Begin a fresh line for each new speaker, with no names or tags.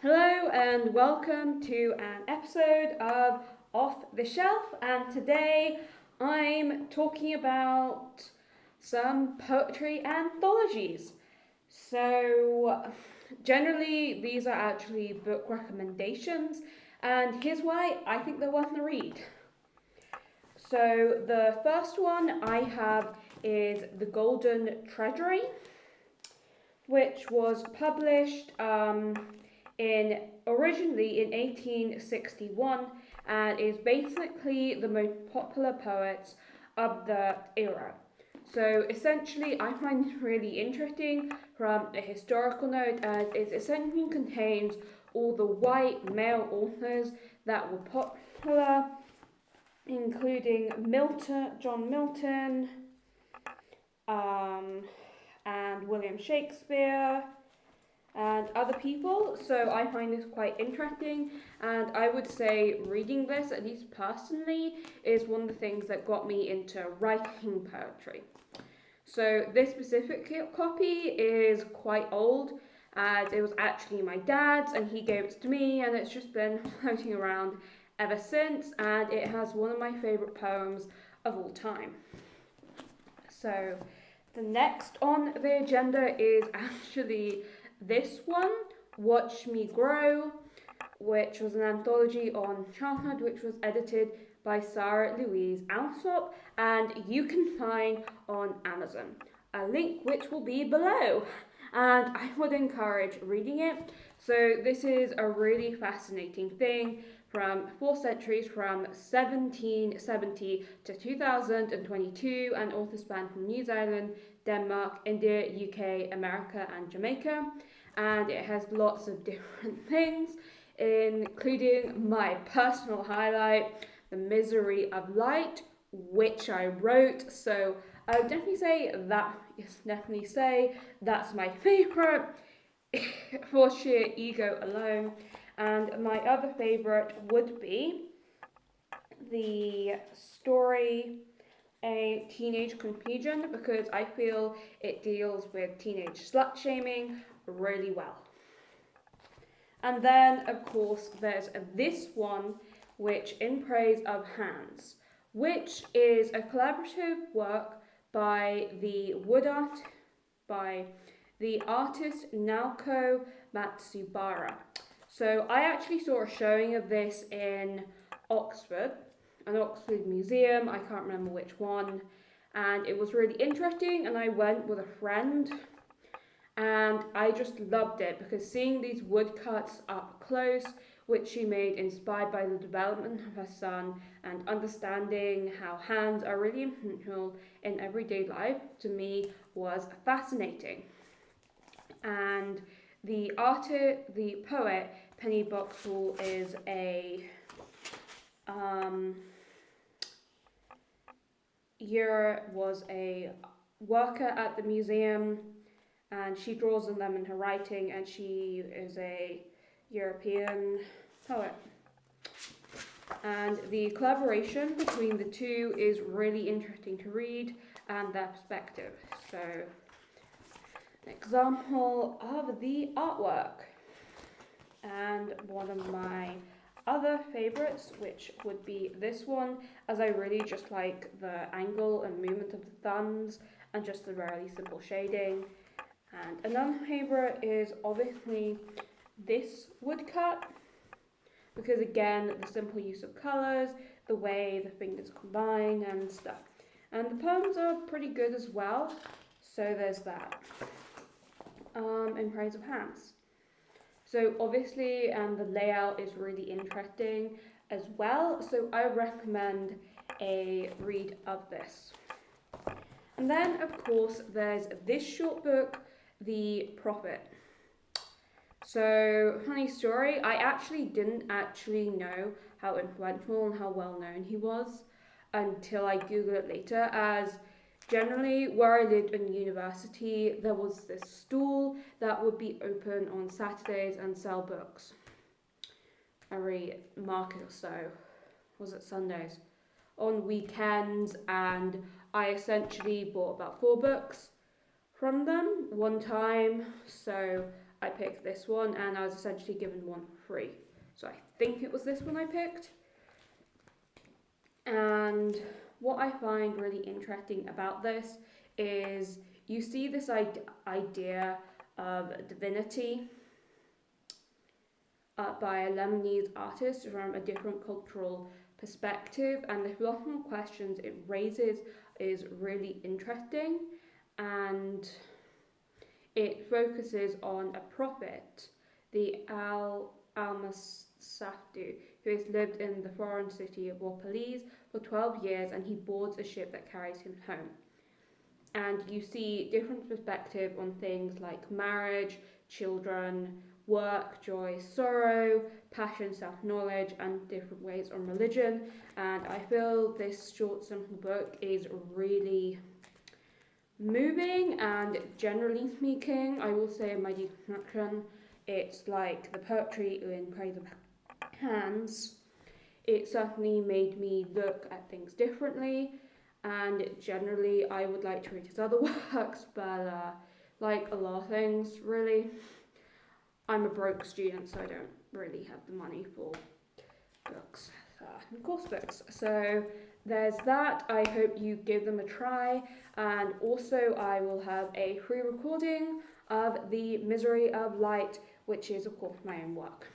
Hello and welcome to an episode of Off the Shelf, and today I'm talking about some poetry anthologies. So, generally, these are actually book recommendations, and here's why I think they're worth a read. So, the first one I have is The Golden Treasury, which was published in originally in 1861 and is basically the most popular poets of the era. So essentially, I find it really interesting from a historical note, as it essentially contains all the white male authors that were popular, including John Milton, and William Shakespeare, and other people. So I find this quite interesting, and I would say reading this, at least personally, is one of the things that got me into writing poetry. So this specific copy is quite old, as it was actually my dad's and he gave it to me, and it's just been floating around ever since, and it has one of my favourite poems of all time. So the next on the agenda is actually this one, Watch Me Grow, which was an anthology on childhood, which was edited by Sarah Louise Alsop, and you can find on Amazon. A link which will be below, and I would encourage reading it. So this is a really fascinating thing from 4 centuries, from 1770 to 2022, and authors span from New Zealand, Denmark, India, UK, America, and Jamaica. And it has lots of different things, including my personal highlight, The Misery of Light, which I wrote. So I would definitely say that's my favourite for sheer ego alone. And my other favourite would be the story A Teenage Confusion, because I feel it deals with teenage slut shaming really well. And then, of course, there's this one, which In Praise of Hands, which is a collaborative work by the artist Naoko Matsubara. So I actually saw a showing of this in Oxford, an Oxford museum, I can't remember which one, and it was really interesting, and I went with a friend, and I just loved it because seeing these woodcuts up close, which she made inspired by the development of her son, and understanding how hands are really influential in everyday life, to me was fascinating. And the poet Penny Boxall is a was a worker at the museum, and she draws on them in her writing, and she is a European poet. And the collaboration between the two is really interesting to read, and their perspective. So, an example of the artwork. And one of my other favourites, which would be this one, as I really just like the angle and movement of the thumbs and just the really simple shading. And another favourite is obviously this woodcut, because again, the simple use of colours, the way the fingers combine and stuff. And the poems are pretty good as well, so there's that. In Praise of Hands. So obviously, the layout is really interesting as well, so I recommend a read of this. And then, of course, there's this short book, The Prophet. So, funny story, I actually didn't know how influential and how well known he was until I googled it later, as generally where I lived in university, there was this stall that would be open on Saturdays and sell books. Every market or so, was it Sundays? On weekends, and I essentially bought about 4 books from them one time, so I picked this one, and I was essentially given one for free. So I think it was this one I picked. And what I find really interesting about this is you see this idea of divinity by a Lebanese artist from a different cultural perspective, and the philosophical questions it raises is really interesting, and it focuses on a prophet, the Al-Masafdu, who has lived in the foreign city of Warpalis for 12 years, and he boards a ship that carries him home. And you see different perspective on things like marriage, children, work, joy, sorrow, passion, self-knowledge, and different ways on religion. And I feel this short, simple book is really moving, and generally speaking, I will say in my deconstruction, it's like the poetry in Praise of Hands. It certainly made me look at things differently, and generally I would like to read his other works, but like a lot of things, really, I'm a broke student, so I don't really have the money for books, course books. So there's that. I hope you give them a try, and also I will have a free recording of The Misery of Light, which is of course my own work.